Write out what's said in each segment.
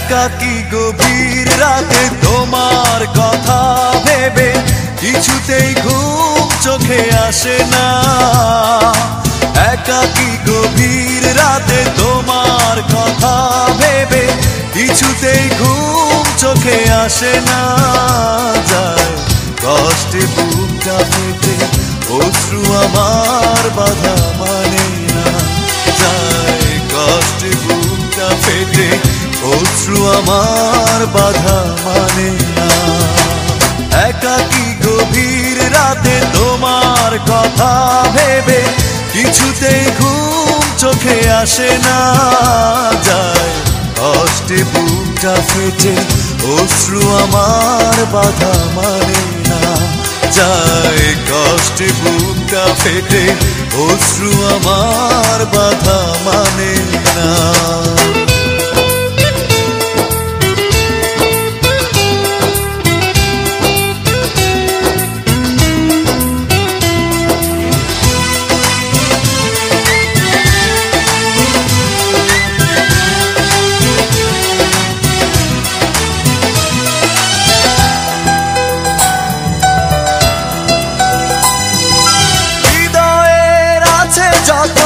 একাকী গভীর রাতে তোমার কথা ভেবে কিছুতেই ঘুম চোখে আসে না। একাকী গভীর রাতে তোমার কথা ভেবে কিছুতেই ঘুম চোখে আসে না। যায় কষ্টে বুকটা ফেটে অশ্রু আমার বাধা মানে না। যায় কষ্টে বুকটা ফেটে অশ্রু আমার বাধা মানে না। একাকী গভীর রাতে তোমার কথা ভেবে কিছুতেই ঘুম চোখে আসে না। যায় কষ্টে বুকটা ফেটে অশ্রু আমার বাধা মানে না। যায় কষ্টে বুকটা ফেটে অশ্রু আমার বাধা মানে না। যত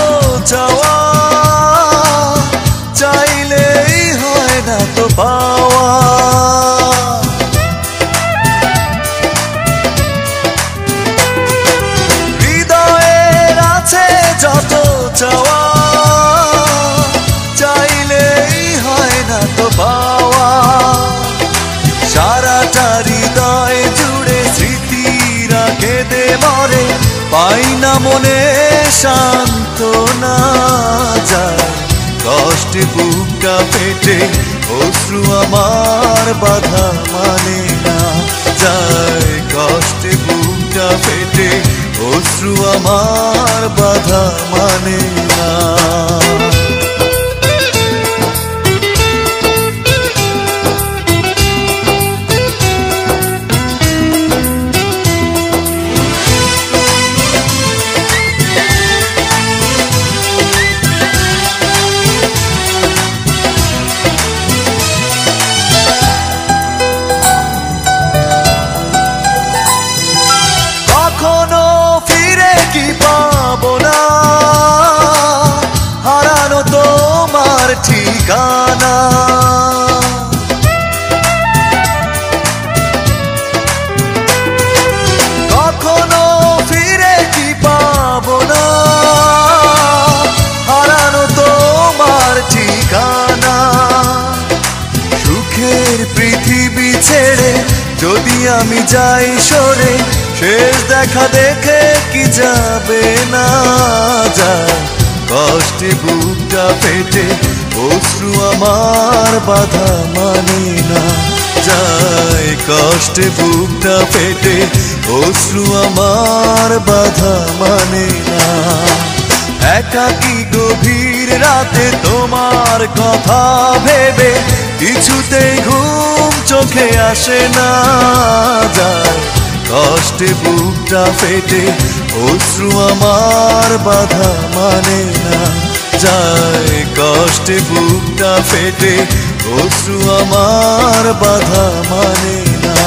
চাওয়া চাইলেই হয় না তো পাওয়া। হৃদয়ের আছে যত চাওয়া চাইলেই হয় না তো পাওয়া। সারাটা হৃদয় জুড়ে স্মৃতিরা কেঁদে মরে, পাই না মনে সান্ত্বনা। যায় কষ্টে বুকটা ফেটে অশ্রু আমার বাধা মানে না। যায় কষ্টে বুকটা ফেটে অশ্রু আমার বাধা মানে না। কখনো ফিরে কি পাবো না হারানো তোমার ঠিকানা। কখনো ফিরে কি পাবো না হারানো তোমার ঠিকানা। সুখের পৃথিবী ছেড়ে যদি আমি যাই সরে, শেষ দেখা দেখে কি যাবে না। যায় কষ্টে বুকটা ফেটে অশ্রু আমার বাধা মানে না। যায় কষ্টে বুকটা ফেটে অশ্রু আমার বাধা মানে না। একাকী গভীর রাতে তোমার কথা ভেবে কিছুতেই ঘুম চোখে আসে না। যায় কষ্টে বুকটা ফেটে অশ্রু আমার বাধা মানে না। যায় কষ্টে বুকটা ফেটে অশ্রু আমার বাধা মানে না।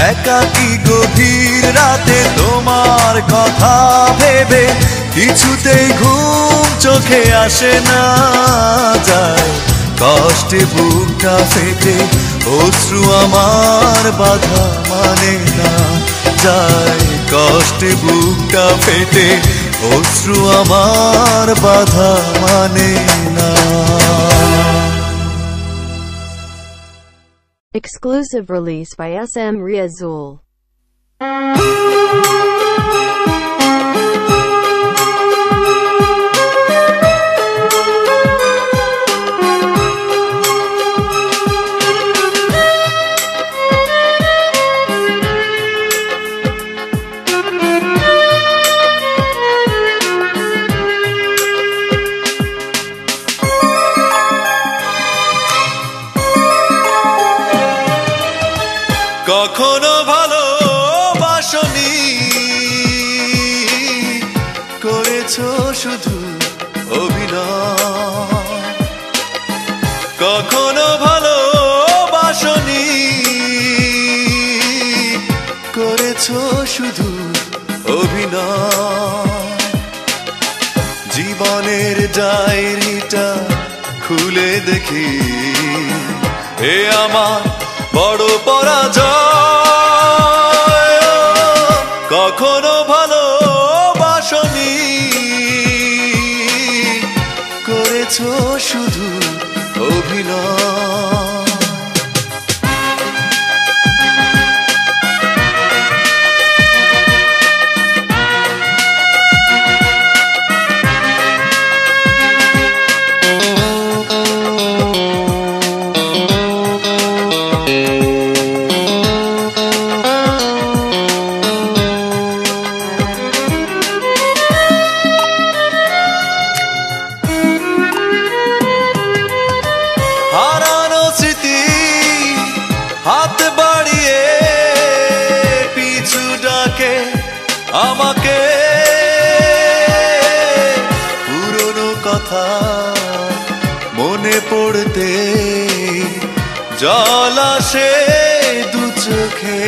একাকী গভীর রাতে তোমার কথা ভেবে কিছুতেই ঘুম চোখে আসে না। যায় কষ্টে বুকটা ফেটে অশ্রু আমার বাধা মানে না। যায় কষ্টে বুকটা ফেটে অশ্রু আমার বাধা মানে না। Exclusive release by SM Riazul. কখনো ভালোবাসনি করেছো শুধু অভিনয়। কখনো করেছো শুধু অভিনয়। জীবনের ডায়েরিটা খুলে দেখি, এ আমার বড় পরাজয়। কখনো ভালোবাসনি, করেছো শুধু অভিনয়। হারানো স্মৃতি হাত বাড়িয়ে পিছু ডাকে আমাকে, পুরনো কথা মনে পড়তে জল আসে দু চোখে।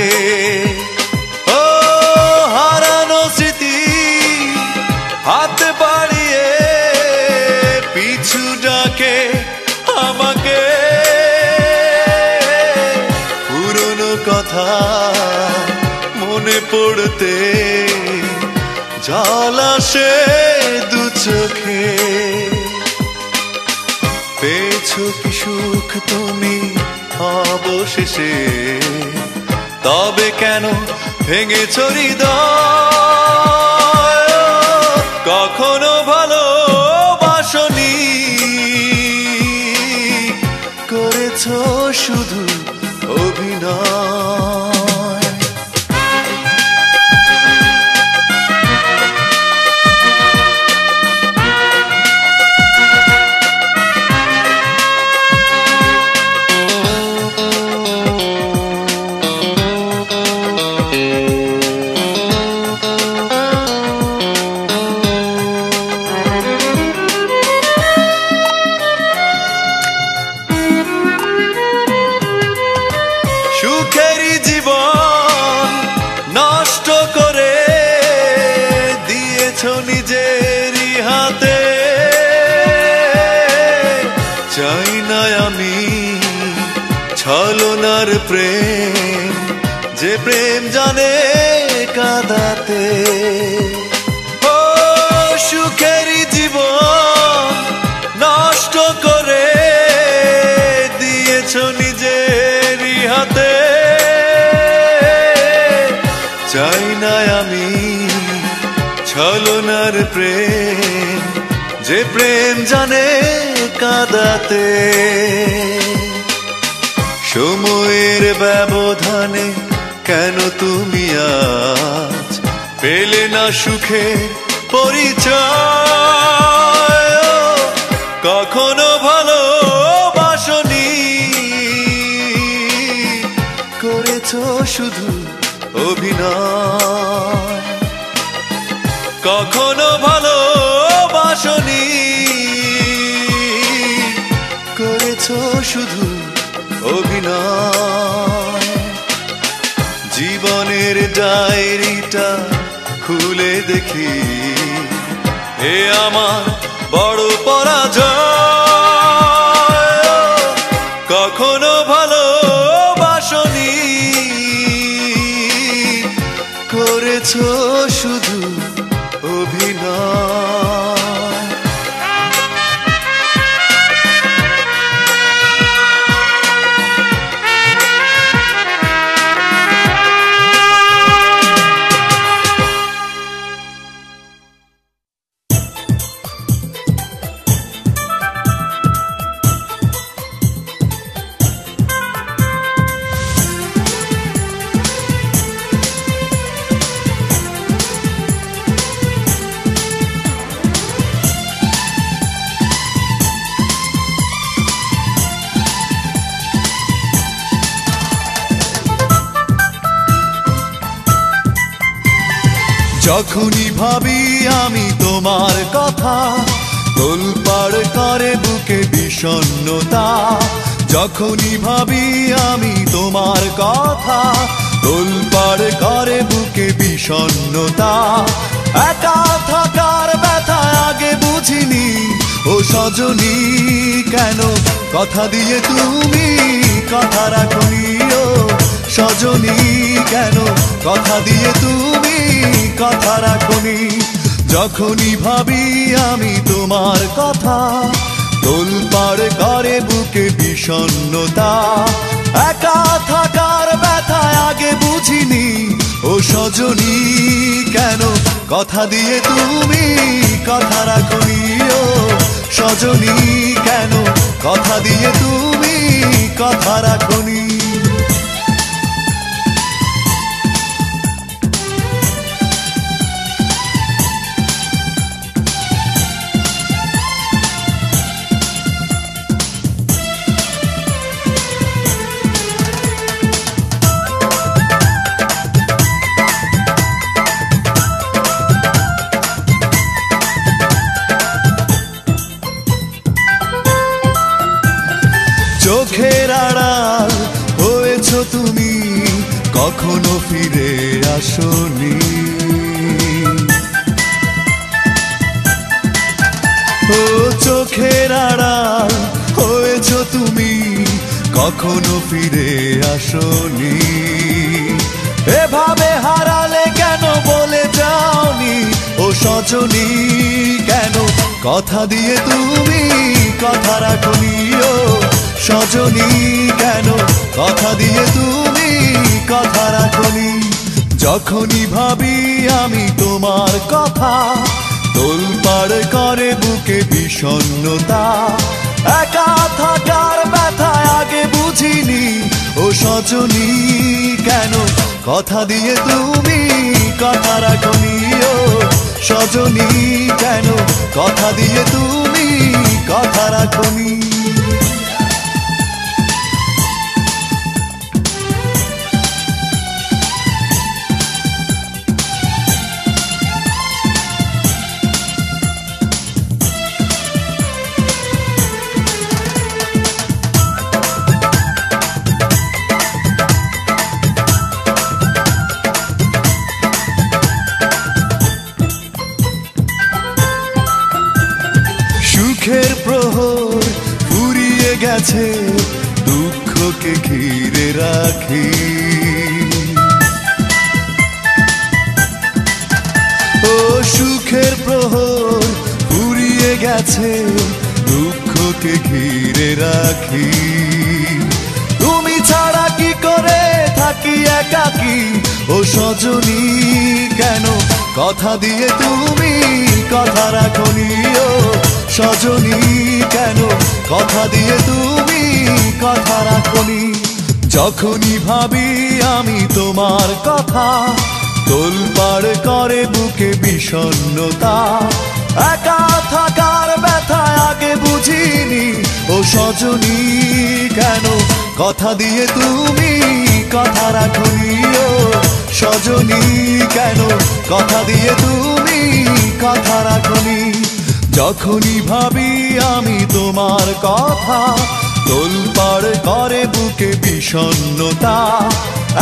ও হারানো স্মৃতি হাত বাড়িয়ে পিছু ডাকে আমাকে, পুরনো কথা মনে পড়তে জল আসে দু চোখে। পেয়েছো কি সুখ তুমি অবশেষে, তবে কেন ভেঙেছো হৃদয়? কখনো ভালোবাসনি, করেছো শুধু অভিনয়। সুখেরই জীবন নষ্ট করে দিয়েছো নিজেরই হাতে। চাই না আমি ছলনার প্রেম, যে প্রেম জানে কাঁদাতে। ও সুখেরই জীবন নষ্ট করে দিয়েছো নিজেরই হাতে। চাই না আমি ছলনার প্রেম, যে প্রেম জানে কাঁদাতে। সময়ের ব্যবধানে কেন তুমি আজ পেলে না সুখে পরিচয়? কখনো ভালোবাসনি, করেছো শুধু অভিনয়। কখনো ভালোবাসনি, করেছো শুধু অভিনয়। জীবনের ডায়েরিটা খুলে দেখি, এ আমার বড় পরাজয়। কখনো ভালোবাসনি, করেছো শুধু অভিনয়। যখনই ভাবি আমি তোমার কথা, তোলপাড় করে বুকে বিষণ্ণতা। যখনই ভাবি আমি তোমার কথা, তোলপাড় করে বুকে বিষণ্ণতা একা থাকার ব্যথা আগে বুঝিনি ও সজনী কেন কথা দিয়ে তুমি কথা রাখনি ও সজনী কেন কথা দিয়ে তুমি কথা রাখনি যখনই ভাবি আমি তোমার কথা তোলপাড় করে বুকে বিষণ্ণতা একা থাকার ব্যথা আগে বুঝিনি ও সজনী কেন কথা দিয়ে তুমি কথা রাখনি ও সজনী কেন কথা দিয়ে তুমি কথা রাখনি চোখের আড়াল হয়েছো তুমি কখনো ফিরে আসনি ও চোখের আড়াল হয়েছো তুমি কখনো ফিরে আসনি এভাবে হারালে কেন বলে যাওনি ও সজনী কেন কথা দিয়ে তুমি কথা রাখনি ও সজনী কেন কথা দিয়ে তুমি কথা রাখনি যখনই ভাবি আমি তোমার কথা তোলপাড় করে বুকে বিষণ্ণতা একা থাকার ব্যথা আগে বুঝিনি ও সজনী কেন কথা দিয়ে তুমি কথা রাখনি ও সজনী কেন কথা দিয়ে তুমি কথা রাখনি সুখের প্রহর ফুরিয়ে গেছে দুঃখকে ঘিরে রাখি ও সুখের প্রহর ফুরিয়ে গেছে দুঃখকে ঘিরে রাখি তুমি ছাড়া কি করে থাকি একাকী ও সজনী কেন কথা দিয়ে তুমি কথা রাখনি ও সজনী কেন কথা দিয়ে তুমি কথা রাখনি যখনই ভাবি আমি তোমার কথা তোলপাড় করে বুকে বিষণ্ণতা একা থাকার ব্যথা আগে বুঝিনি ও সজনী কেন কথা দিয়ে তুমি কথা রাখনি ও সজনী কেন কথা দিয়ে তুমি কথা রাখনি যখনই ভাবি আমি তোমার কথা তোলপাড় করে বুকে বিষণ্ণতা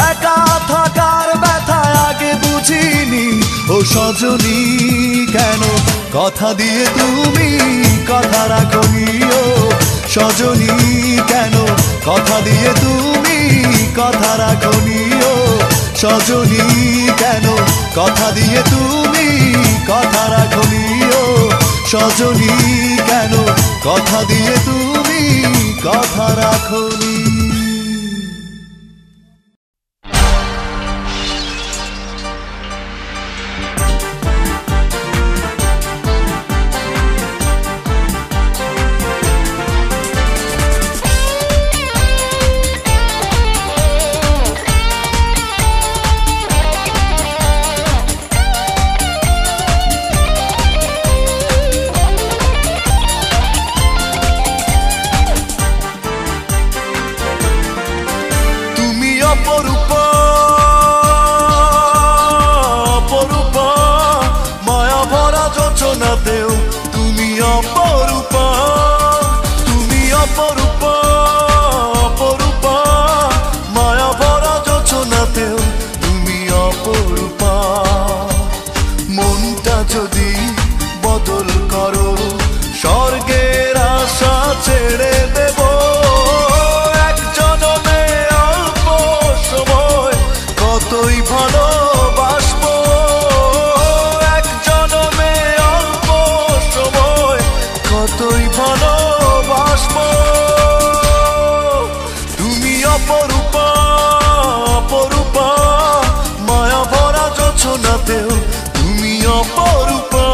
একা থাকার ব্যথা আগে বুঝিনি ও সজনী কেন কথা দিয়ে তুমি কথা রাখনি ও সজনী কেন কথা দিয়ে তুমি কথা রাখনি ও সজনী কেন কথা দিয়ে তুমি কথা রাখনি ও সজনী কেন কথা দিয়ে তুমি কথা রাখনি ভালোবাসবো এক জনমে অল্প সময় কতই ভালোবাসবো তুমি অপরূপা অপরূপা মায়া ভরা জোছনাতেও তুমি অপরূপা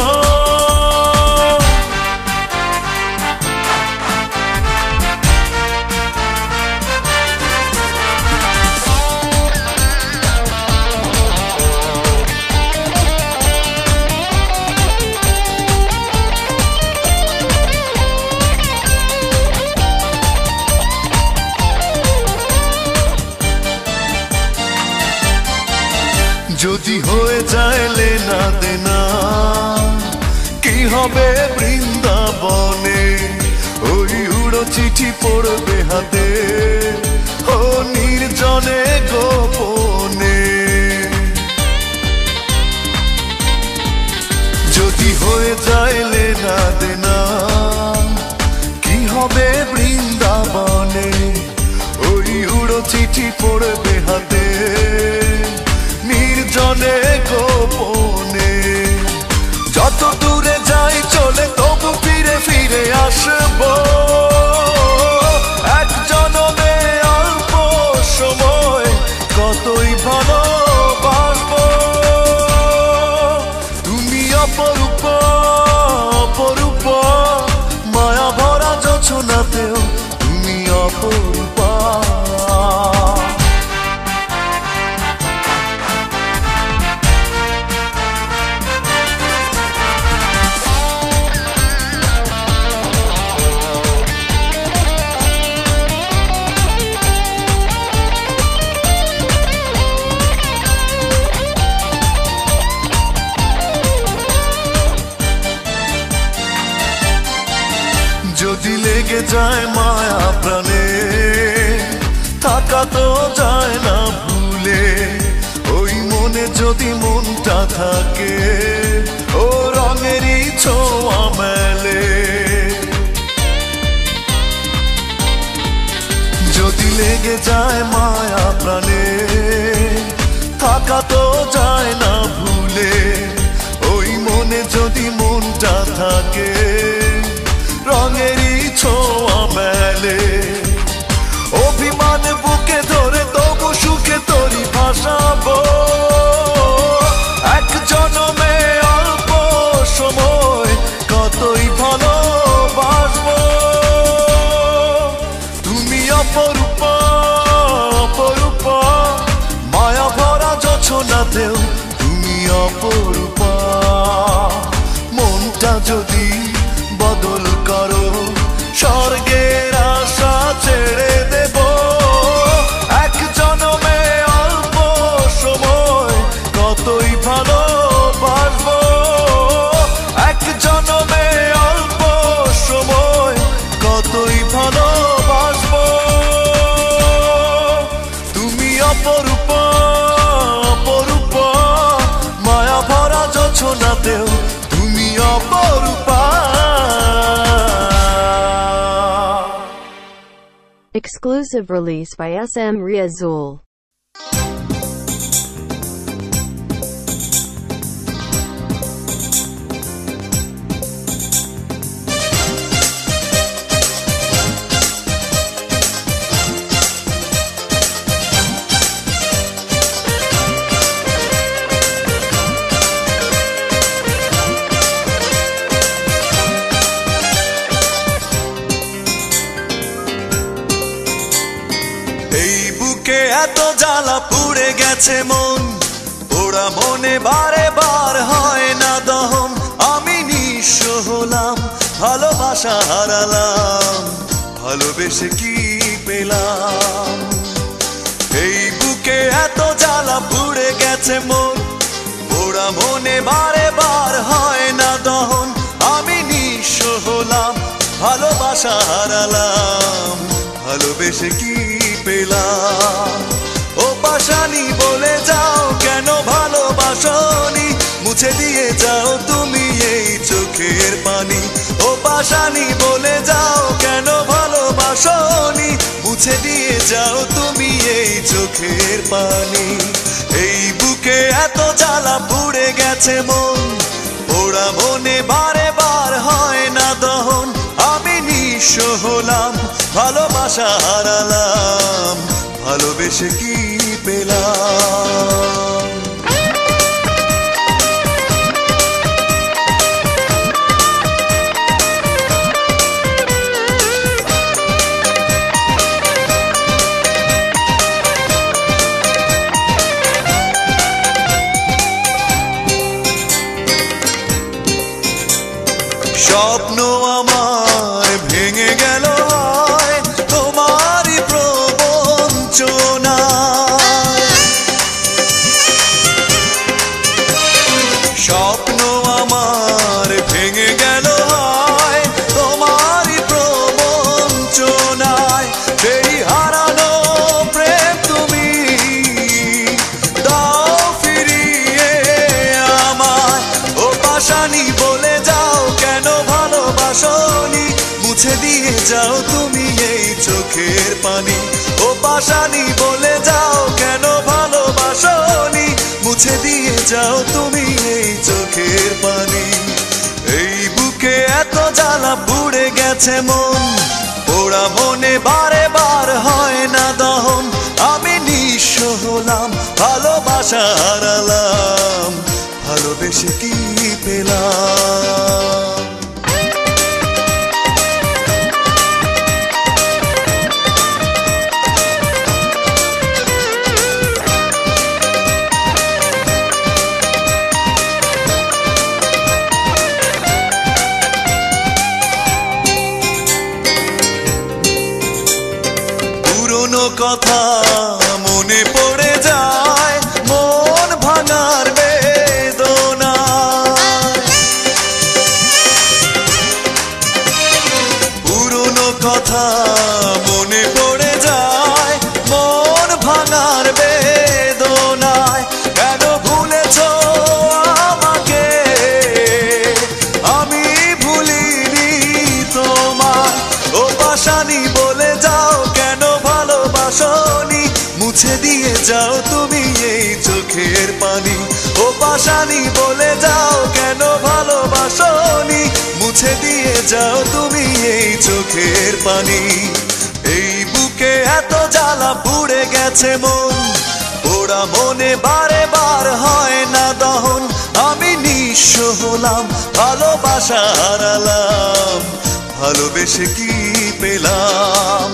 যদি হয়ে যায় লেনা দেনা কি হবে বৃন্দাবনে ওই উড়ো চিঠি পড়বে হাতে ও নির্জনে গোপনে যদি হয়ে যায় লেনা দেনা কি হবে বৃন্দাবনে ওই উড়ো চিঠি পড়বে হাতে নির্জনে গোপনে যত দূরে যাই চলে তবু ফিরে ফিরে আসবো এক জনমে অল্প সময় কতই ভালোবাসবো তুমি অপরূপা অপরূপা মায়া ভরা জোছনাতেও তুমি অপরূপা যদি লেগে যায় মায়া প্রাণে থাকা তো যায় না ভুলে ওই মনে যদি মনটা থাকে ও রঙেরই ছোঁয়া মেলে যদি লেগে যায় মায়া প্রাণে থাকা তো যায় না ভুলে ওই মনে যদি মনটা থাকে রঙেরই ছোঁয়া মেলে অভিমান বুকে ধরে তবু সুখে তোরি ভাসাবো এক জনমে অল্প সময় কতই ভালোবাসবো তুমি অপরূপা অপরূপা মায়া ভরা জোছনাতেও তুমি অপরূপা মনটা যদি বদল করো স্বর্গের আশা ছেড়ে দেব এক জনমে অল্প সময় কতই ভালোবাসবো এক জনমে অল্প সময় কতই ভালোবাসবো তুমি অপরূপা অপরূপা মায়া ভরা জোছনাতেও তুমি অপরূপা Exclusive release by SM Riazul. এত জ্বালা পুড়ে গেছে মন পোড়া মনে বারে বার হয় না দহন আমি নিঃস্ব হলাম ভালোবাসা হারালাম ভালোবেসে কি পেলাম এই বুকে এত জ্বালা পুড়ে গেছে মন পোড়া মনে বারে বার হয় না দহন আমি নিঃস্ব হলাম ভালোবাসা হারালাম ভালোবেসে কি পেলাম ও পাশানি বলে যাও কেন ভালোবাসনি মুছে দিয়ে যাও তুমি এই চোখের পানি ও পাশানি বলে যাও কেন ভালোবাসনি মুছে দিয়ে যাও তুমি এই চোখের পানি এই বুকে এত জ্বালা পুড়ে গেছে মন, পোড়া মনে বারে বার হয় না দহন। আমি নিঃস্ব হলাম, ভালোবাসা হারালাম, ভালোবেসে কি পেলাম? স্বপ্ন আমার ভেঙে গেল হয় তোমারই প্রবঞ্চনায়। স্বপ্ন আমার ভেঙে গেল হয় তোমারই প্রবঞ্চনায়। সেই হারানো প্রেম তুমি দাও ফিরিয়ে আমায়। ও পাশানি বলে যাও কেন ভালোবাসনি, মুছে দিয়ে যাও তুমি এই চোখের পানি। ও পাশানি বলে যাও কেন ভালোবাসনি, মুছে দিয়ে যাও তুমি এই চোখের পানি। এই বুকে এত জ্বালা পুড়ে গেছে মন, পোড়া মনে বারে বার হয় না দহন। আমি নিঃস্ব হলাম, ভালোবাসা হারালাম, ভালোবেসে কি পেলাম? পুরনো কথা মনে পড়ে যায়, মন ভাঙার বেদনা। পুরনো কথা মনে পড়ে যায়, মন ভাঙার বেদনায়। কেন ভুলেছ আমাকে, আমি ভুলিনি তোমায়। ও পাশানি বলে যাও কেন ভালোবাসনি, মুছে দিয়ে যাও তুমি এই চোখের পানি। ও পাশানি বলে যাও কেন ভালোবাসনি, মুছে দিয়ে যাও তুমি এই চোখের পানি। এই বুকে এত জ্বালা পুড়ে গেছে মন, পোড়া মনে বারে বার হয় না দহন। আমি নিঃস্ব হলাম, ভালোবাসা হারালাম, ভালোবেসে কি পেলাম?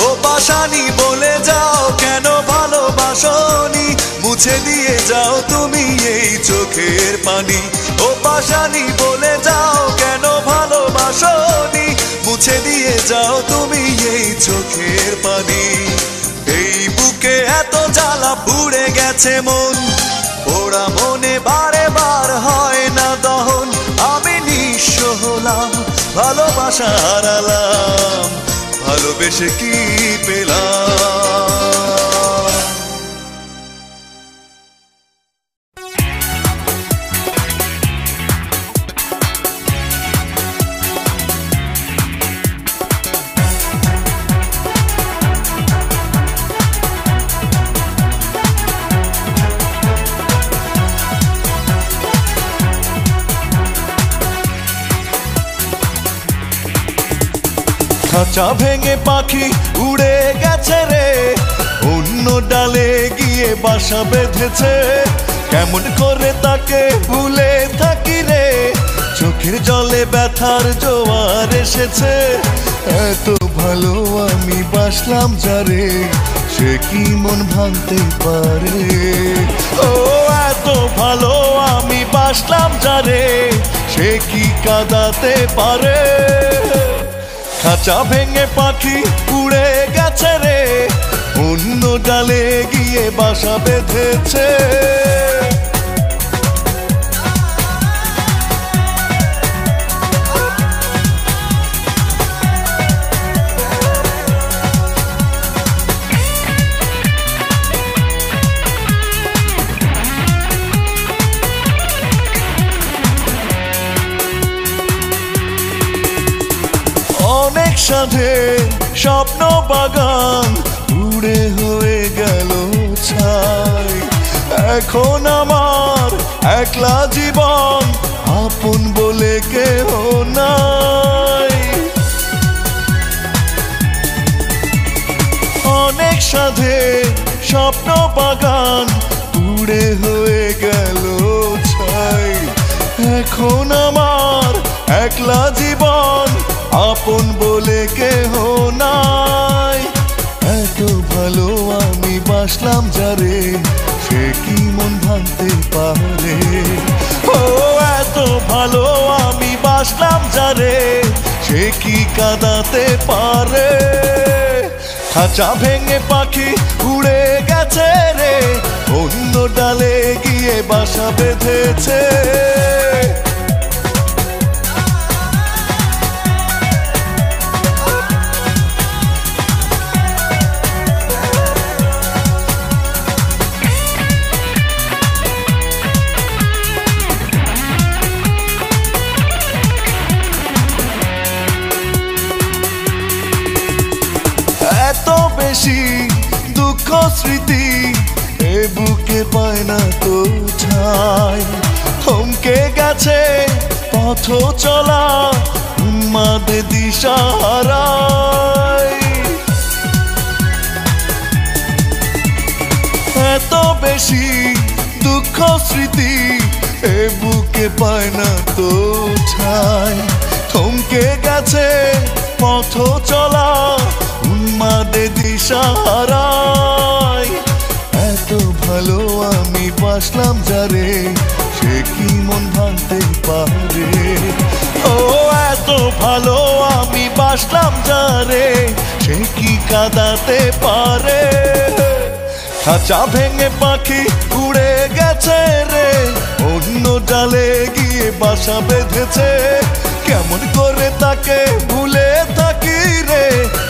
ও পাশানি বলে যাও কেন ভালোবাসনি, মুছে দিয়ে যাও তুমি এই চোখের পানি। ও পাশানি বলে যাও কেন ভালোবাসনি, মুছে দিয়ে যাও তুমি এই চোখের পানি। এই বুকে এত জ্বালা পুড়ে গেছে মন, পোড়া মনে বারে বার হয় না দহন। আমি নিঃস্ব হলাম, ভালোবাসা হারালাম, ভালোবেসে কি পেলাম? খাঁচা ভেঙে পাখি উড়ে গেছে রে, অন্য ডালে গিয়ে বাসা বেঁধেছে। কেমন করে তাকে ভুলে থাকি রে, চোখের জলে ব্যথার জোয়ার এসেছে। এত ভালো আমি বাসলাম যারে, সে কি মন ভাঙতে পারে? ও এত ভালো আমি বাসলাম যারে, সে কি কাঁদাতে পারে? খাঁচা ভেঙে পাখি উড়ে গেছে রে, অন্য ডালে গিয়ে বাসা বেঁধেছে। অনেক সাধে স্বপ্ন বাগান উড়ে হয়ে গেল ছাই। এখন আমার একলা জীবন, আপন বলে কেহ নাই। অনেক সাধে স্বপ্ন বাগান পুড়ে হয়ে গেল ছাই। এখন আমার একলা জীবন, আপন বলে কেহ নাই। এত ভালো আমি বাসলাম যারে, সে কি মন ভাঙতে পারে? ও এত ভালো আমি বাসলাম যারে, সে কি কাঁদাতে পারে? খাঁচা ভেঙে পাখি উড়ে গেছে রে, অন্য ডালে গিয়ে বাসা বেঁধেছে। এত বেশি দুঃখ স্মৃতি এ বুকে পায় না তো ঠাই। থমকে গেছে পথ চলা, উন্মাদে দিশাহারাই। এত বেশি দুঃখ স্মৃতি এ বুকে পায় না তো ঠাই। থমকে গেছে পথ চলা, উন্মাদে দিশাহারাই। এত ভালো আমি বাসলাম যারে, সে কি মন ভাঙতে পারে? ও এত ভালো আমি বাসলাম যারে, সে কি কাঁদাতে পারে? খাঁচা ভেঙে পাখি উড়ে গেছে রে, অন্য ডালে গিয়ে বাসা বেঁধেছে। কেমন করে তাকে ভুলে থাকি রে,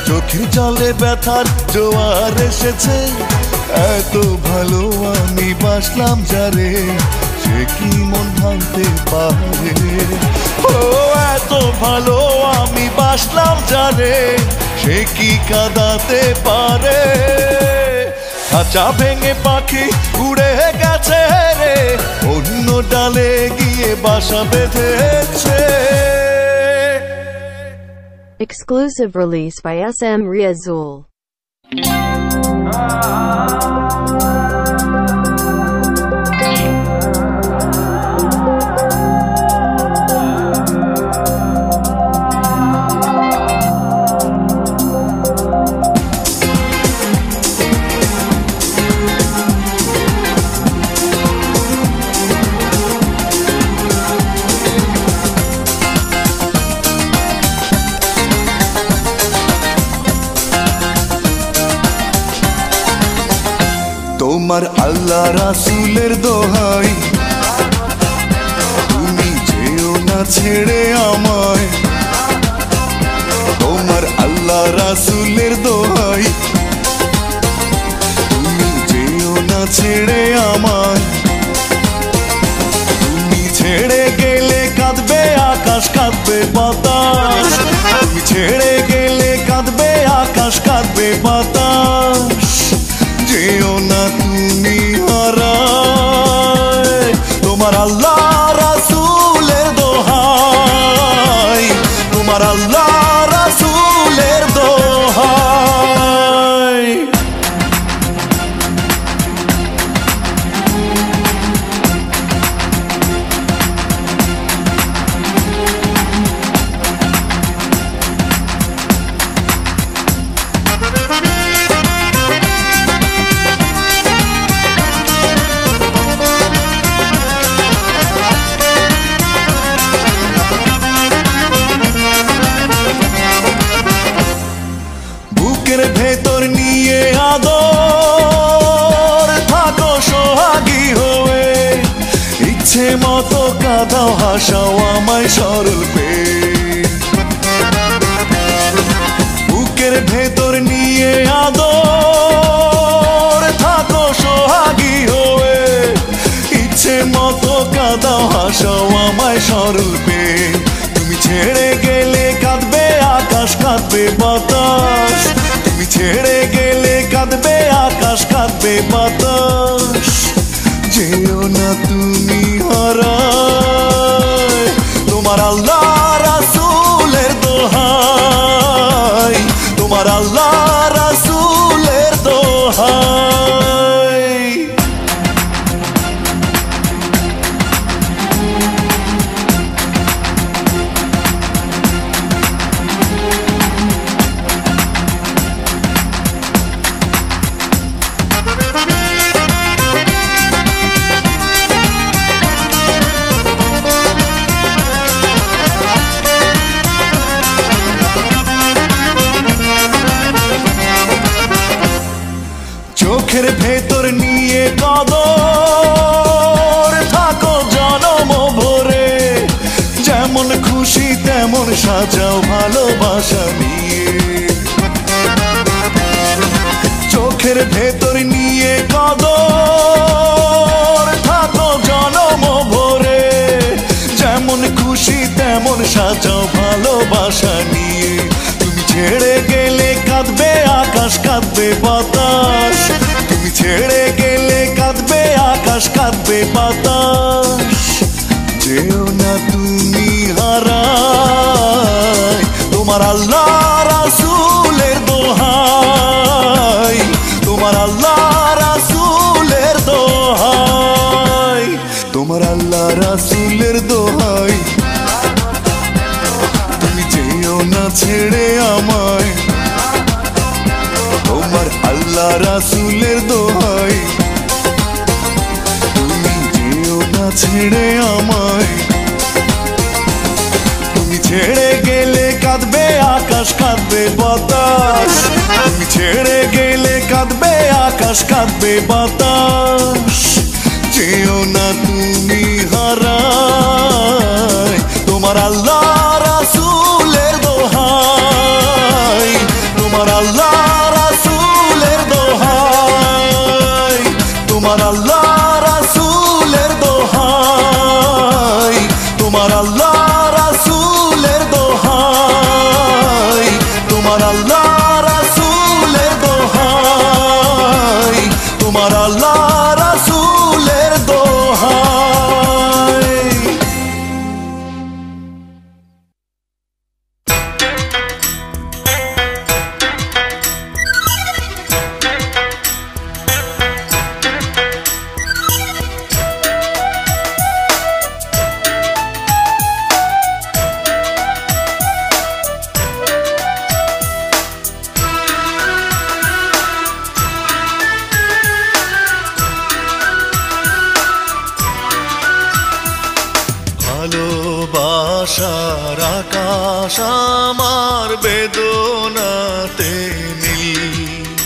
চোখের জলে ব্যথার জোয়ার এসেছে। এত ভালো আমি বাসলাম যারে, সে কি মন ভাঙতে পারে? ও এত ভালো আমি বাসলাম যারে, সে কি কাঁদাতে পারে? খাঁচা ভেঙে পাখি উড়ে গেছে রে, অন্য ডালে গিয়ে বাসা বেঁধেছে। Exclusive release by SM Riazul. তোমার আল্লাহ রাসূলের দোহাই, তুমি যেও না ছেড়ে আমায়। তোমার আল্লাহ রাসূলের দোহাই, তুমি যেও না ছেড়ে আমায়। তুমি ছেড়ে গেলে কাঁদবে আকাশ, কাঁদবে বাতাস। তুমি ছেড়ে গেলে কাঁদবে আকাশ, কাঁদবে বাতাস। যেও না তুমি হারায়, তোমার আল্লাহ রাসূলের দোহাই, তোমার আল্লাহ রাসূলের দোহাই। বুকের ভেতর নিয়ে আদর থাকো সোহাগী হয়ে, ইচ্ছে মতো কাঁদাও হাসাও আমায় সরল পেয়ে। বুকের ভেতর নিয়ে আদর থাকো সোহাগী হয়ে, ইচ্ছে মতো কাঁদাও হাসাও আমায় সরল পেয়ে। তুমি ছেড়ে গেলে কাঁদবে আকাশ, কাঁদবে বাতাস। তুমি ছেড়ে গেলে কাঁদবে আকাশ, কাঁদবে বাতাস। না তুমি হারায় তোমার আল্লাহ রাসূলের দোহাই তোমার আল্লাহ রাসূলের দোহাই চোখের ভেতর নিয়ে কদর থাকো জনম ভরে যেমন খুশি তেমন সাজাও ভালোবাসা নিয়ে চোখের ভেতর নিয়ে কদর থাকো জনম ভরে যেমন খুশি তেমন সাজাও ভালোবাসা নিয়ে তুমি ছেড়ে গেলে কাঁদবে আকাশ কাঁদবে বাতাস তুমি ছেড়ে গেলে কাঁদবে আকাশ কাঁদবে বাতাস যেও না তুমি হারায় তোমার আল্লাহ রাসূলের দোহাই তোমার আল্লাহ রাসূলের দোহাই তোমার আল্লাহ রাসূলের দোহাই তুমি যেও না ছেড়ে আমায় তোমার আল্লাহ রাসূলের দোহাই তুমি যেও না ছেড়ে আমায় তুমি ছেড়ে গেলে কাঁদবে আকাশ কাঁদবে বাতাস তুমি ছেড়ে গেলে কাঁদবে আকাশ কাঁদবে বাতাস যেও না তুমি হারায় তোমার আল্লাহ রাসূলের দোহাই তোমার আল্লাহ রাসূলের দোহাই তোমার আল্লাহ রাসূলের দোহাই তোমার আল্লাহ রাসূলের দোহাই তোমার আল্লাহ রাসূলের দোহাই তোমার আল্লাহ রাসূলের দোহাই ভালোবাসার আকাশ আমার বেদনাতে নীল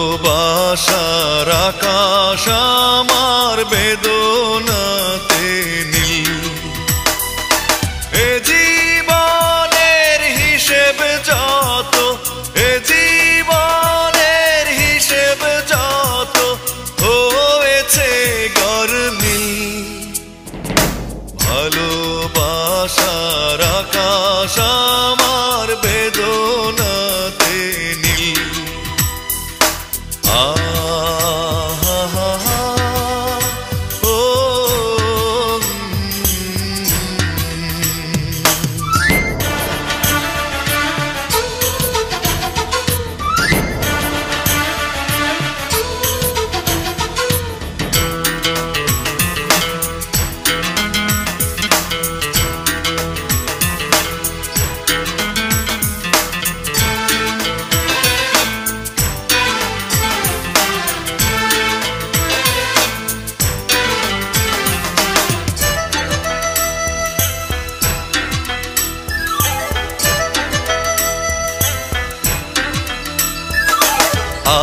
ভালোবাসার আকাশ আমার বেদনাতে নীল এ জীবনের হিসেব যত এ জীবনের হিসেব যত হয়েছে গরমিল ভালোবাসার আকাশ আমার বেদনাতে নীল ও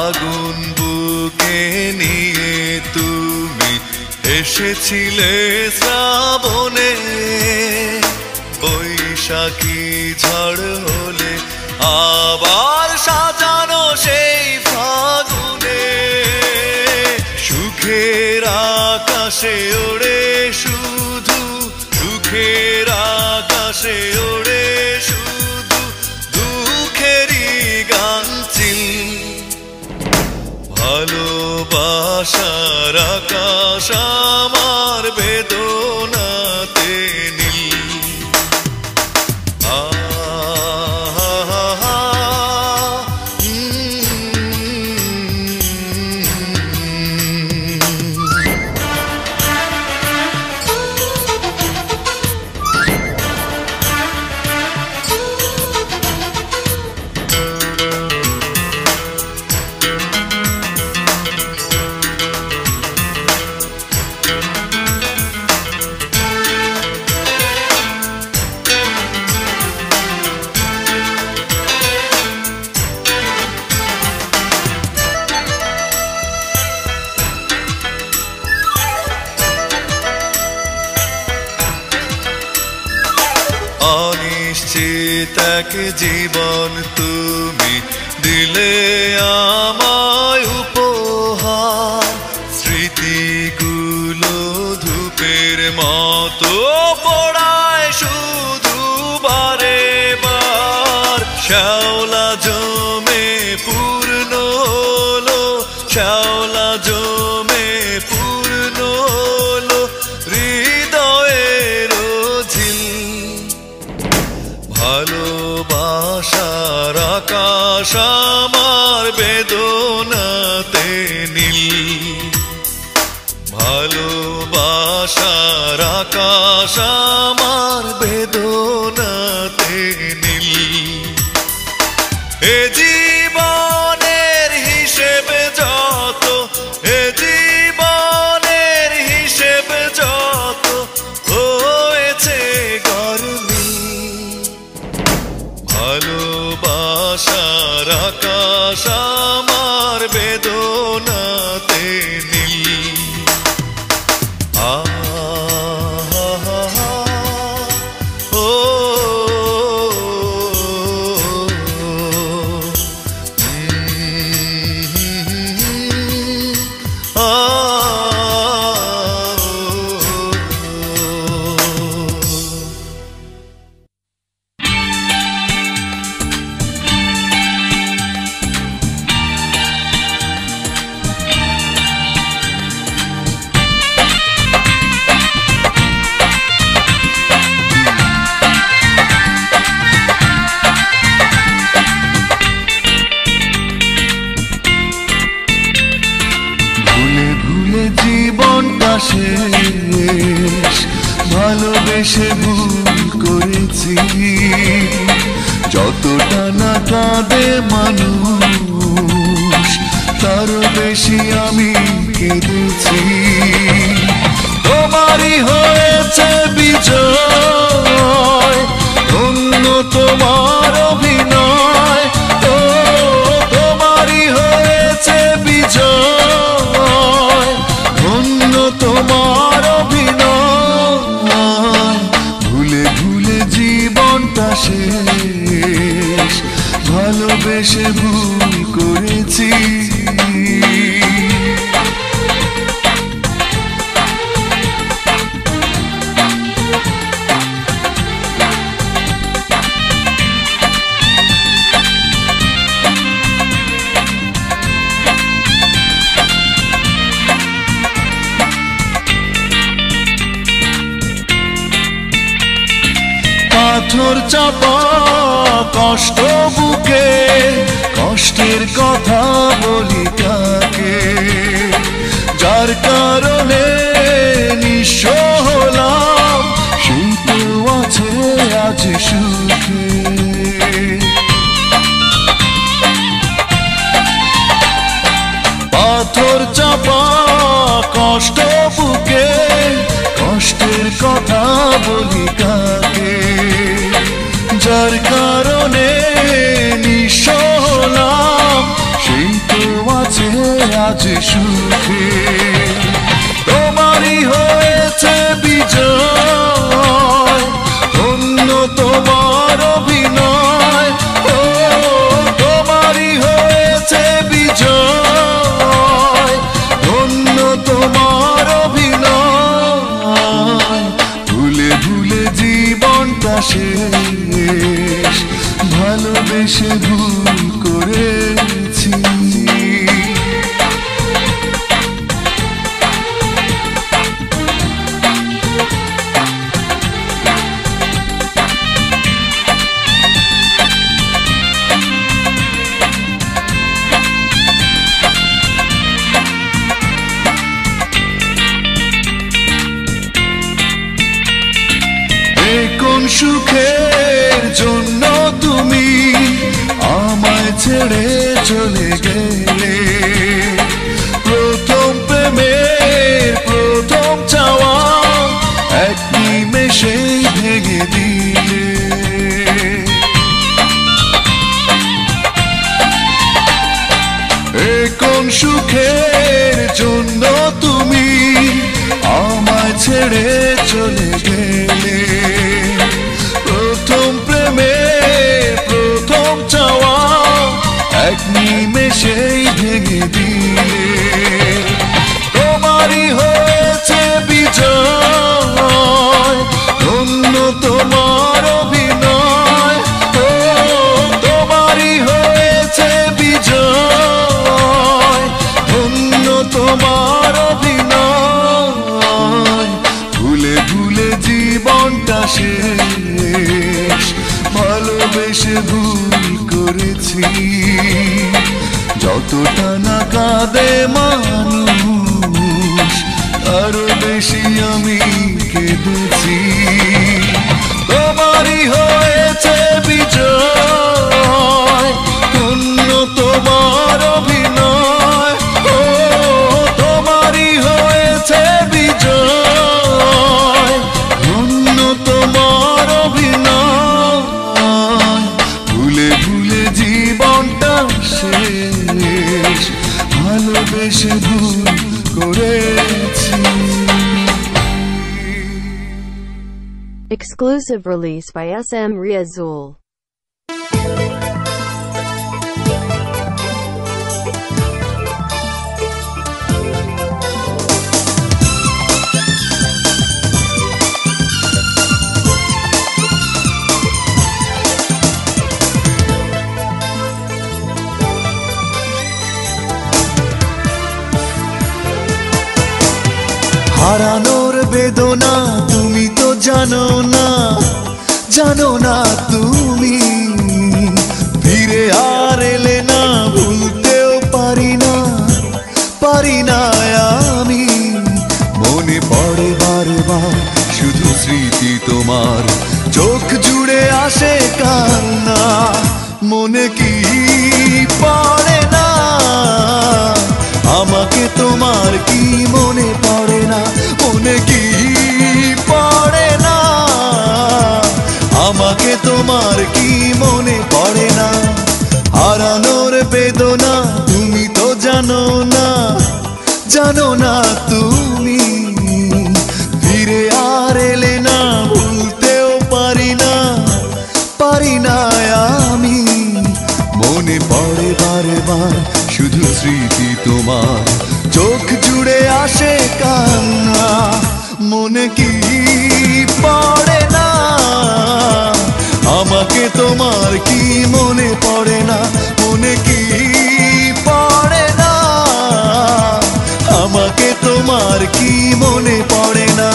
আগুন বুকে নিয়ে তুমি এসেছিলে শ্রাবণে বৈশাখী ঝড় হলে আবার সাজানো সেই ফাগুনে সুখের আকাশে ওড়ে শুধু দুঃখের আকাশে ওড়ে শুধু দুঃখেরই গান চিল ভালোবাসার আকাশ আমার বেদনাতে নীল। অনিশ্চিত এক জীবন তুমি দিলে আমায় উপহার, স্মৃতিগুলো ধূপের মতো পড়ায় শুধু বারে বার। শ্যাওলা জমে পূর্ণ হলো, শ্যাওলা জমে পূর্ণ হলো হৃদয়ের ঝিল। ভালোবাসার আকাশ আমার বেদনাতে নীল। ভালোবাসার আকাশ আমার বেদনাতে নীল। এ জীবনের হিসেব যত, এ জীবনের হিসেব যত হয়েছে গরমি। ভালোবাসার আকাশ আমার বেদনাতে নীল। জীবনটা শেষ, ভালোবেসে ভুল করেছি। যতটা না কাঁদে মানুষ, তারও বেশি আমি কেঁদেছি। তোমারই হয়েছে বিজয়, ধন্য তোমার অভিনয়। ও তোমারই হয়েছে বিজয়, ধন্য তোমার অভিনয়। ভুলে ভুলে জীবনটা শেষ, ভালোবেসে ভুল করেছি। পাথর চাপা কষ্ট বুকে, কষ্টের কথা বলি কাকে? যার কারণে নিঃস্ব হলাম, সেই তো আছে আজ সুখে। পাথর চাপা কষ্ট বুকে, কষ্টের কথা বলি কাকে? যার কারণে নিঃস্ব হলাম, সেই তো আছে আজ সুখে। তোমারই হয়েছে বিজয়, ধন্য তোমার অভিনয়। ও তোমারই হয়েছে বিজয়, ধন্য তোমার অভিনয়। ভুলে ভুলে জীবনটা শেষ, ভালোবেসে ভুল করেছি। সুখের জন্য তুমি আমায় ছেড়ে চলে গেলে, প্রথম প্রেমের প্রথম চাওয়া এক নিমেষেই ভেঙে দিলে। কোন সুখের জন্য তুমি আমায় ছেড়ে চলে গেলে, প্রথম প্রেমের প্রথম চাওয়া এক নিমেষেই ভেঙে দিলে। তোমারই হয়েছে বিজয়, ধন্য তোমার অভিনয়। ও তোমারই হয়েছে বিজয়, ধন্য তোমার অভিনয়। ভুলে ভুলে জীবনটা শেষ, ভালোবেসে ভুল করেছি। যতটা না কাঁদে মানুষ, আরো বেশি আমি কেঁদেছি। তোমারই হয়েছে বিজয়, ধন্য তোমার অভিনয়। ও তোমারই হয়েছে বিজয়, ধন্য তোমার অভিনয়। ভুলে ভুলে জীবনটা শেষ, ভালোবেসে ভুল করেছি। Exclusive release by SM Riazul. হারানোর বেদনা তুমি তো জানো না, জানো না তুমি। ফিরে আর এলে না, ভুলতেও পারি না, পারি না আমি। মনে পড়ে বারবার শুধু স্মৃতি তোমার, চোখ জুড়ে আসে কান্না। মনে কি পড়ে না আমাকে তোমার, কি মনে পড়ে না, মনে কি পড়ে না আমাকে তোমার, কি মনে পড়ে না। হারানোর বেদনা তুমি তো জানো না, জানো না তুমি। ফিরে আর এলে না, ভুলতেও পারি না, পারি না আমি। মনে পড়ে বারবার শুধু স্মৃতি তোমার, চোখ জুড়ে আসে কান্না। মনে কি পড়ে না আমাকে তোমার, কি মনে পড়ে না, মনে কি পড়ে না আমাকে তোমার, কি মনে পড়ে না।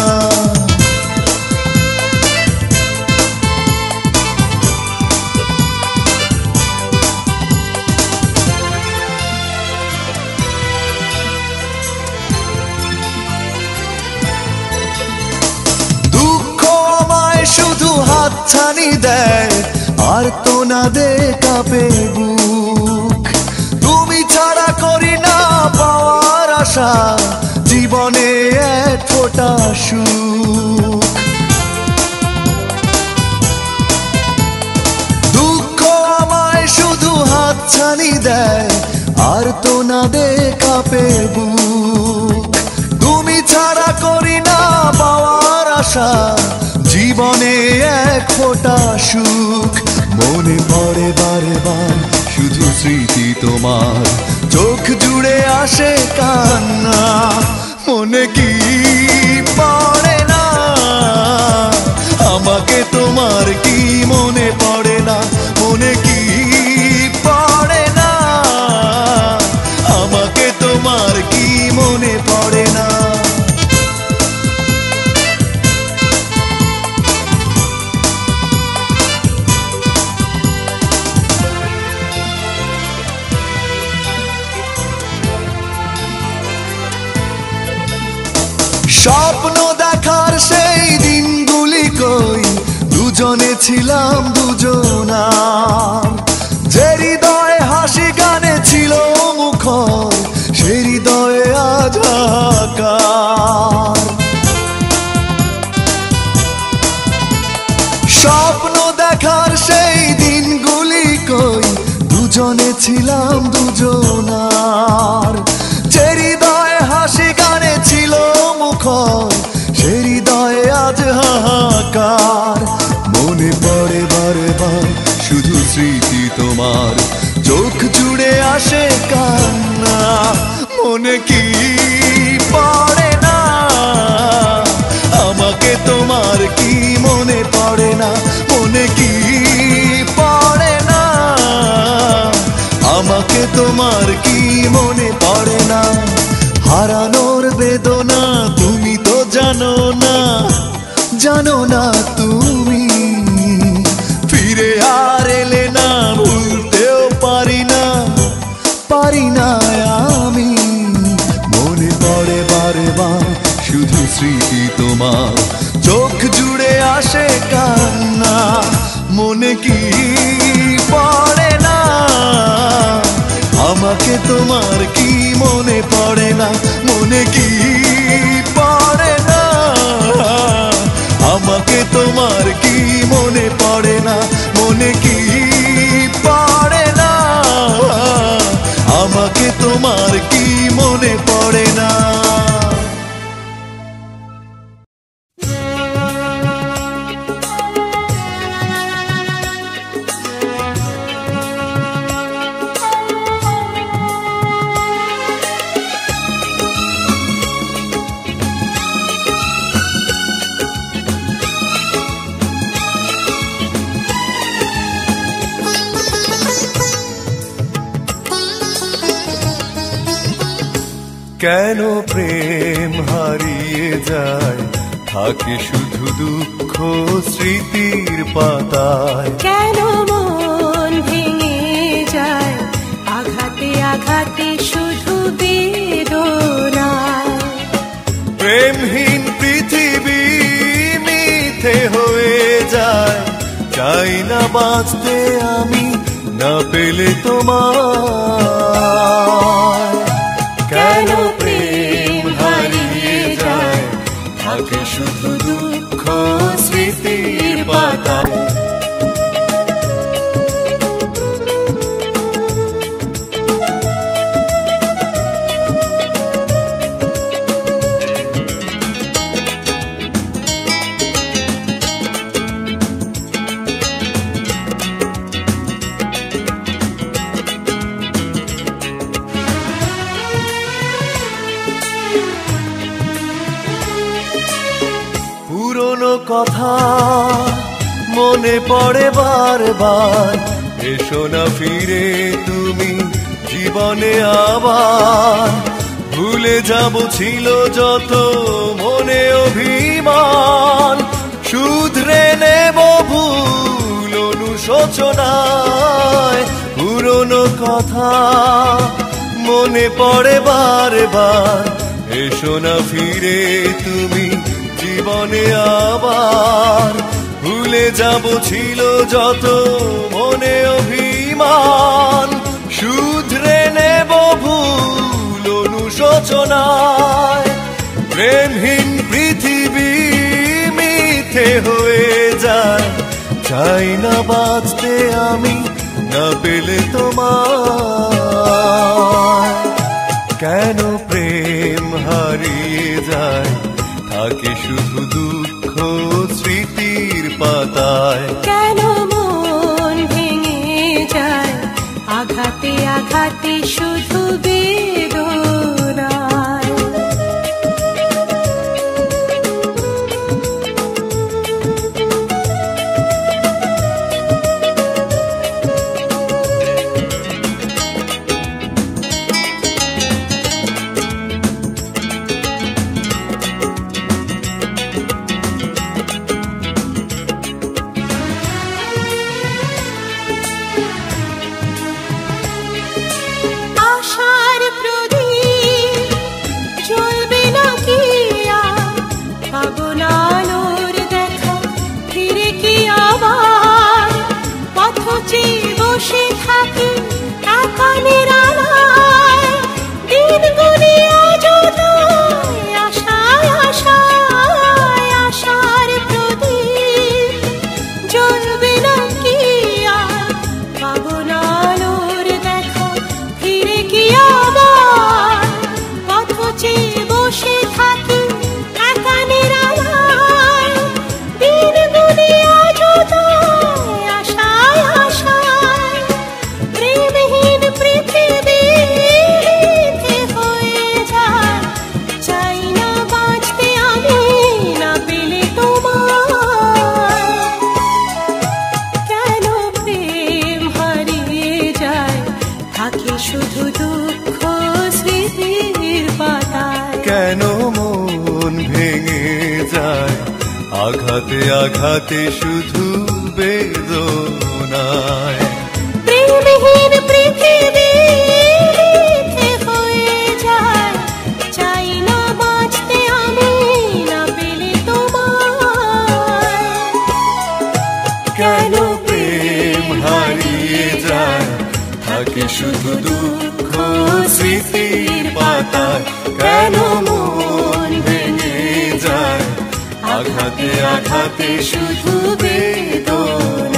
শুধু হাতছানি দেয় আর তো না দে কাঁপে বুক। তুমি ছাড়া করি না পাওয়ার আশা, জীবনে এক ফোঁটা সুখ। দুঃখ আমায় শুধু হাতছানি দেয় আর তো না দে কাঁপে বুক। তুমি ছাড়া করি না পাওয়ার আশা, জীবনে এক ফোঁটা সুখ। মনে পড়ে বারবার শুধু স্মৃতি তোমার, চোখ জুড়ে আসে কান্না। মনে কি পড়ে না আমাকে তোমার, কি মনে পড়ে না, মনে কি পড়ে না আমাকে তোমার, কি মনে পড়ে না। স্বপ্ন দেখার সেই দিনগুলি কই, দুজনে ছিলাম দুজনার, যে হৃদয়ে হাসি গানে ছিল মুখর, সে হৃদয়ে আজ হাহাকার। স্বপ্ন দেখার সেই দিনগুলি কই, দুজনে ছিলাম দুজনার, যে হৃদয়ে হাসি গানে ছিল মুখর, সে হৃদয়ে আজ হাহাকার। মনে পড়ে বারে বার শুধু স্মৃতি তোমার, চোখ জুড়ে আসে কান্না। মনে কি পড়ে না আমাকে তোমার, কি মনে পড়ে না, মনে কি পড়ে না আমাকে তোমার, কি মনে পড়ে না। হারানোর বেদনা তুমি তো জানো না, জানো না তুমি, ফিরে আর এলে না, ভুলতেও পারি না, পারি না আমি। মনে পড়ে বারে বার শুধু স্মৃতি তোমার, চোখ জুড়ে আসে কান্না। মনে কি পড়ে না আমাকে তোমার, কি মনে পড়ে না, মনে কি পড়ে না আমাকে তোমার, কি মনে পড়ে না, মনে কি পড়ে না আমাকে তোমার, কি মনে পড়ে না। কেন প্রেম হারিয়ে যায়, থাকে শুধু দুঃখ স্মৃতির পাতায়। কেন মন ভেঙে যায়, আঘাতে আঘাতে শুধু বেদনায়। প্রেমহীন পৃথিবী মিথ্যে হয়ে যায়, চাই না বাঁচতে আমি না পেলে তোমার। কেন প্রেম হারিয়ে যায়, থাকে শুধু দুঃখ স্মৃতির পাতায়। পুরনো কথা মনে পড়ে বারবার, এসো না ফিরে তুমি জীবনে আবার। ভুলে যাব ছিল যত মনে অভিমান, শুধরে নেব ভুল অনুশোচনায়। পুরনো কথা মনে পড়ে বারবার, এসো না ফিরে তুমি জীবনে আবার। ভুলে যাব ছিল যত মনে অভিমান, শুধরে নেব ভুল অনুশোচনায়। প্রেমহীন পৃথিবী মিথ্যে হয়ে যায়, চাই না বাঁচতে আমি না পেলে তোমার। কেন প্রেম হারিয়ে যায়, থাকে শুধু দুঃখ স্মৃতির পাতায়। কেন মন ভেঙে যায়, আঘাতে আঘাতে শুধু বেদনায়। আঘাতে আঘাতে শুধু বেদনায়। প্রেমহীন পৃথিবী মিথ্যে হয়ে যায়, চাই না বাঁচতে আমি না পেলে তোমায়। কেন প্রেম হারিয়ে যায়, থাকে শুধু দুঃখ স্মৃতির পাতায়। কেন মন ভেঙে যায়, আঘাতে আঘাতে শুধু বেদনায়।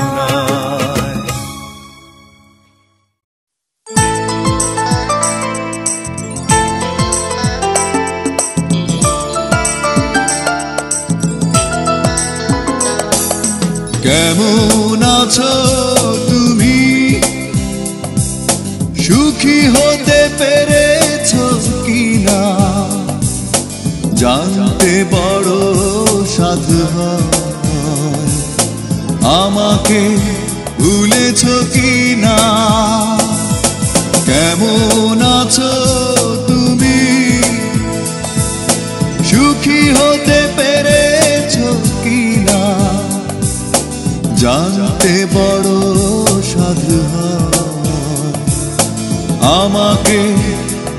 কেমন আছো তুমি, সুখী হতে পেরেছো কিনা, জানতে বড় সাধু হয়। আমাকে ভুলেছো কিনা, কেমন আছো তুমি, সুখী হতে পেরেছো কিনা, জানতে বড় সাধু হয়। আমাকে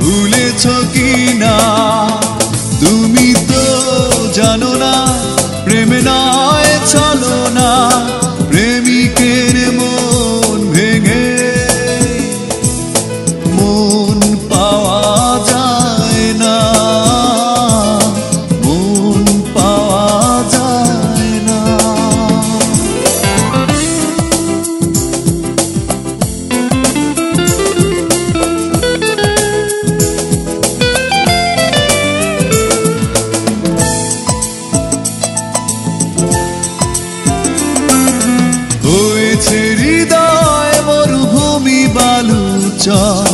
ভুলেছো কিনা, তুমি তো জানো না প্রেম নয় ছলনা, প্রেমিকের মন ভেঙে মন পাওয়া যায় না, মন পাওয়া যায় না। হৃদয় মরুভূমি বালুচর,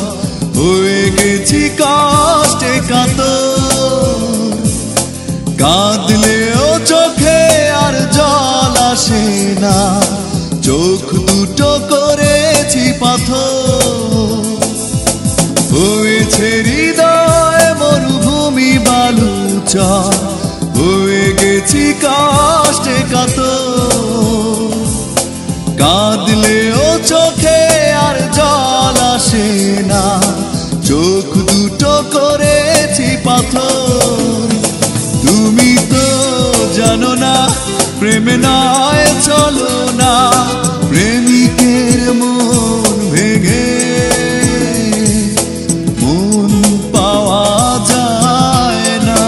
হয়ে গেছি কষ্টে কাতর। কাঁদলেও চোখে আর জল আসে না, চোখ দুটো করেছি পাথর। হয়েছে হৃদয় মরুভূমি বালুচর, হয়ে গেছি কষ্টে কাতর। কাঁদলেও চোখে আর জল আসে না, চোখ দুটো করেছি পাথর। তুমি তো জানো না প্রেম নয় চলো না, প্রেমিকের মন ভেঙে মন পাওয়া যায় না।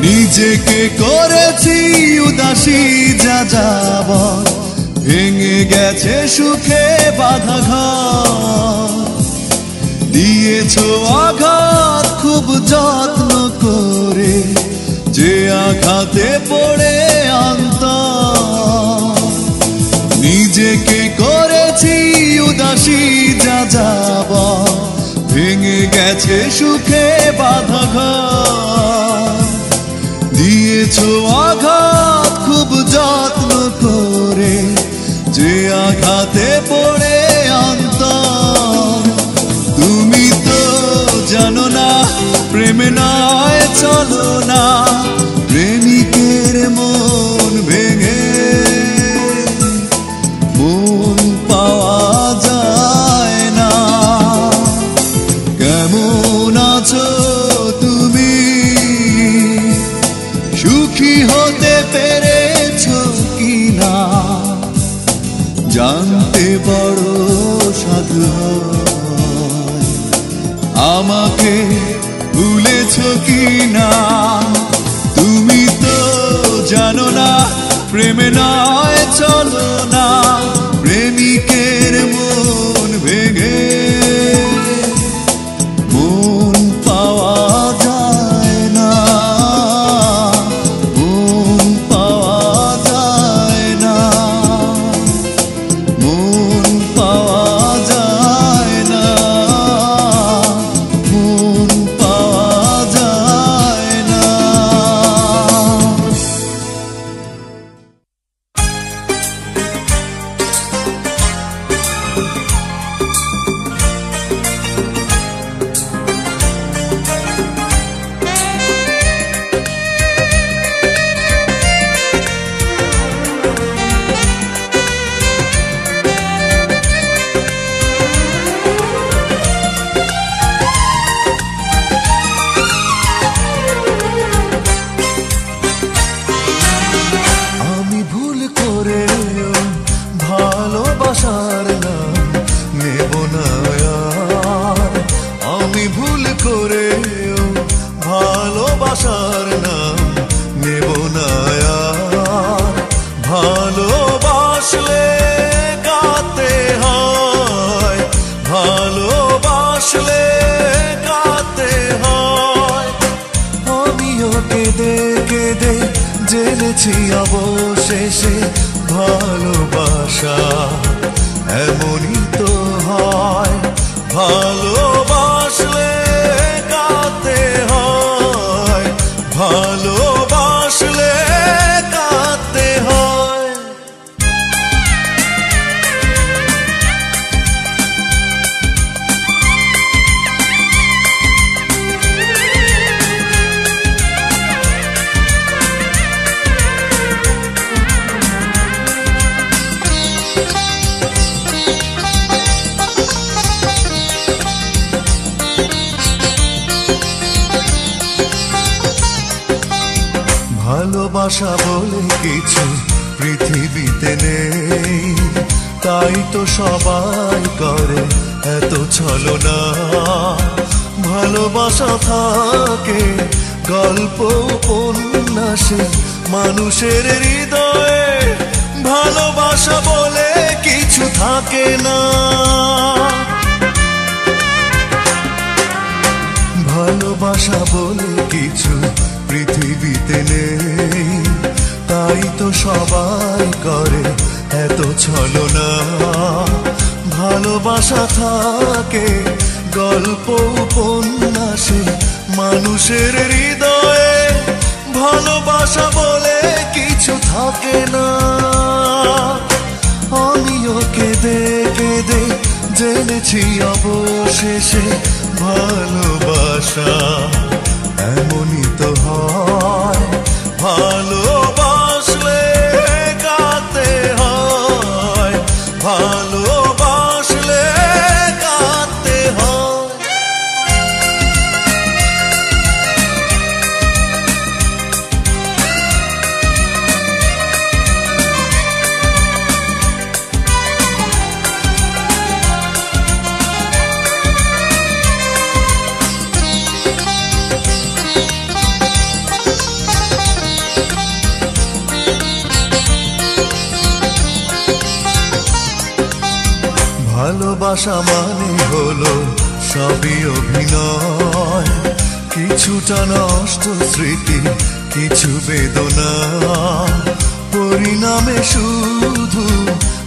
নিজেকে করেছি উদাসী যাযাব, ভেঙে গেছে সুখে বাঁধা ঘর। দিয়েছো আঘাত খুব যত্ন করে, যে আঘাতে পড়ে অন্তর। নিজেকে করেছি উদাসী যাযাব, ভেঙে গেছে সুখে বাঁধা ঘর। দিয়েছো আঘাত খুব যত্ন করে, যে আঘাতে পড়ে অন্তর। তুমি তো জানো না প্রেম নয় চলো না, প্রেমিকের মন ভেঙে মন পাওয়া যায় না। কেমন আছো তুমি, সুখী হতে পেরেছো কিনা, জানতে বড় সাধু হয়। আমাকে ভুলেছো কিনা, তুমি তো জানো না প্রেম নয় চলো না, প্রেমিকের মন ভেঙে মন পাওয়া যায় না, মন পাওয়া যায় না, মন পাওয়া যায় না, মন পাওয়া যায় না। জেনেছি অবশেষে ভালোবাসা এমনই তো হয়। ভালোবাসলে কাঁদতে হয়, ভালোবাসলে কাঁদতে হয়। ভালোবাসা বলে কিছু পৃথিবীতে নেই, তাই তো সবাই করে এত ছলনা। ভালোবাসা থাকে গল্প উপন্যাসে মানুষের হৃদয়ে, ভালোবাসা বলে কিছু থাকে না। ভালোবাসা বলে কিছু পৃথিবীতে নেই, তাই তো সবাই করে এত ছলনা। ভালোবাসা থাকে গল্প উপন্যাসে মানুষের হৃদয়ে, ভালোবাসা বলে কিছু থাকে না। আমিও কেঁদে কেঁদে জেনেছি অবশেষে ভালোবাসা এমনই তো হয়। ভালোবাসলে কাঁদতে হয়, ভালোবাসলে কাঁদতে হয়। ভালোবাসা মানে হলো সবই অভিনয়, কিছুটা নষ্ট স্মৃতি, কিছু বেদনা, পরিণামে শুধু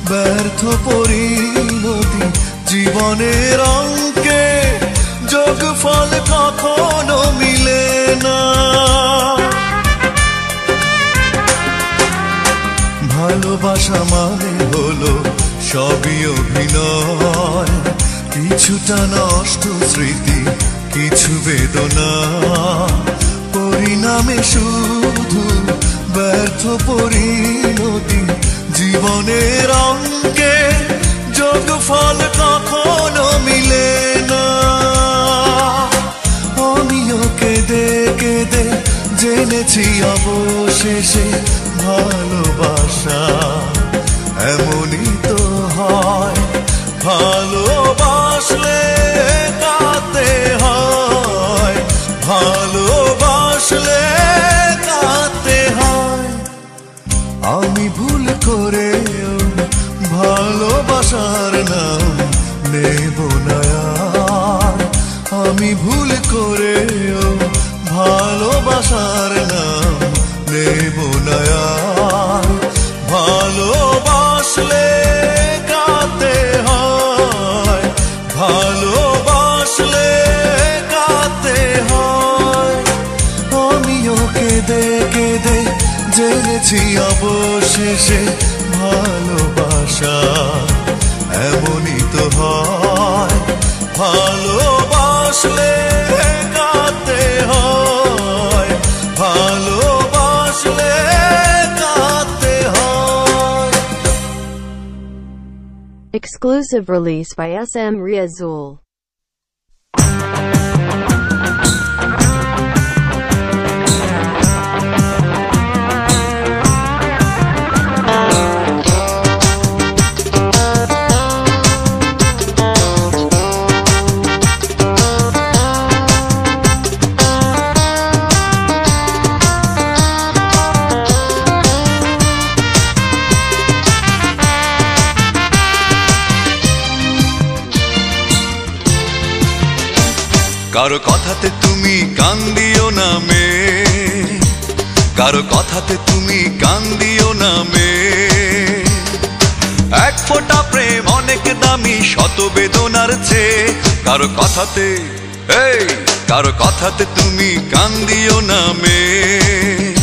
ব্যর্থ পরিণতি। জীবনের অঙ্কে যোগফল কখনো মিলে না। ভালোবাসা মানে হলো সবই অভিনয়, কিছুটা নষ্ট স্মৃতি, কিছু বেদনা, পরিণামে শুধু ব্যর্থ পরিণতি। জীবনের অঙ্কে যোগফল কখনো মিলে না। আমিও কেঁদে কেঁদে জেনেছি অবশেষে ভালোবাসা এমনই তো হয়। ভালোবাসলে কাঁদতে হয়, ভালোবাসলে কাঁদতে হয়। আমি ভুল করেও ভালোবাসার নাম নেব না আর। আমি ভুল করেও ভালোবাসার নাম নেব না আর। ভালোবাসলে কাঁদতে হয়, ভালোবাসলে কাঁদতে হয়। আমিও কেঁদে কেঁদে জেনেছি অবশেষে ভালোবাসা এমনই তো হয়। ভালোবাসলে কাঁদতে হয়, ভালোবাসলে কাঁদতে হয়। Exclusive release by SM Riazul. কারো কথাতে তুমি কান দিও না মে, কারো কথাতে তুমি কান দিও না মেয়ে। এক ফোঁটা প্রেম অনেক দামি শত বেদনার চেয়ে। কারো কথাতে কারো কথাতে তুমি কান দিও না মেয়ে।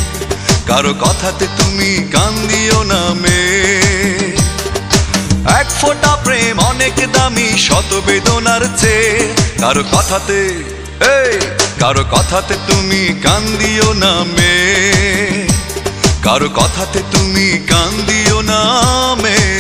কারো কথাতে তুমি কান দিও না মেয়ে। এক ফোঁটা প্রেম অনেক দামি শত বেদনার চেয়ে। কারো কথাতে কারো কথাতে তুমি কান দিও না মেয়ে। কারো কথাতে তুমি কান দিও না মেয়ে।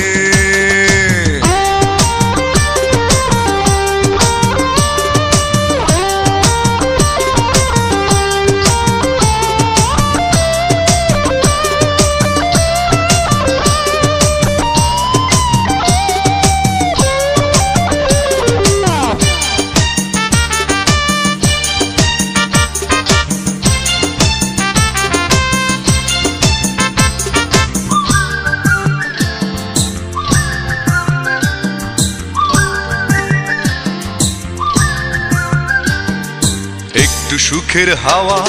একটু সুখের হাওয়া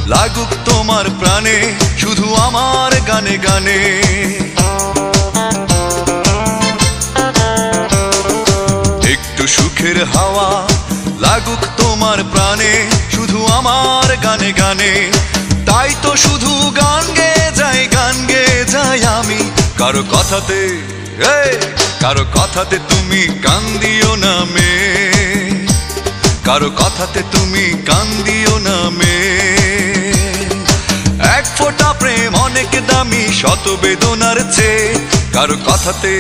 লাগুক তোমার প্রাণে, শুধু আমার গানে গানে। একটু সুখের হাওয়া লাগুক তোমার প্রাণে, শুধু আমার গানে গানে। তাই তো শুধু গান গেয়ে যাই আমি। কারো কথাতে কারো কথাতে তুমি কান দিও না মেয়ে। কারো কথাতে তুমি কান দিও না মেয়ে। এক ফোঁটা প্রেম অনেক দামি শত বেদনার চেয়ে। কারো কথাতে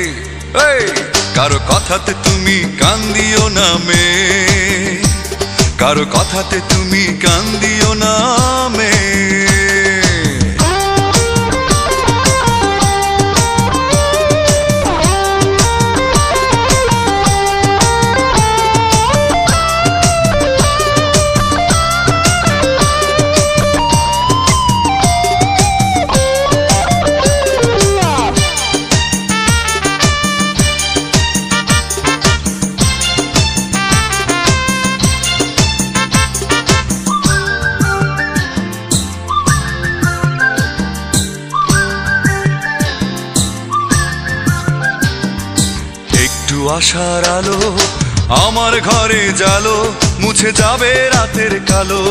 কারো কথাতে তুমি কান দিও না মেয়ে। কারো কথাতে তুমি কান দিও না মেয়ে। আশার আলো আমার ঘরে জালো, মুছে যাবে রাতের কালো।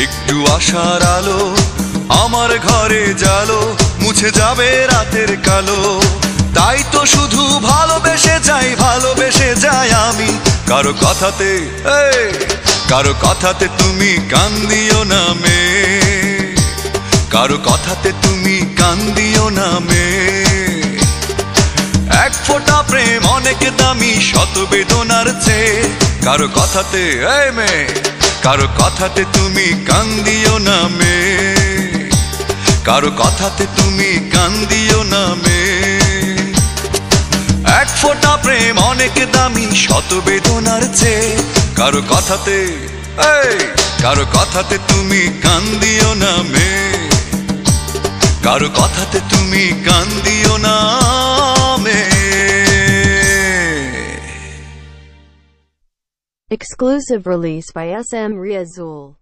একটু আশার আলো আমার ঘরে জালো, মুছে যাবে রাতের কালো। তাই তো শুধু ভালোবেসে যাই আমি। কারো কথাতে কারো কথাতে তুমি কান দিও না মেয়ে। কারো কথাতে তুমি কান দিও না মেয়ে। এক ফোঁটা প্রেম অনেক দামি শত বেদনার চেয়ে। কারো কথাতে মেয়ে কারো কথাতে তুমি কান দিও না মেয়ে। কারো কথাতে তুমি কান দিও না মেয়ে। এক ফোঁটা প্রেম অনেক দামি শত বেদনার চেয়ে। কারো কথাতে কারো কথাতে তুমি কান দিও না মেয়ে। কারো কথাতে তুমি কান দিও না মেয়ে। Exclusive release by SM Riazul.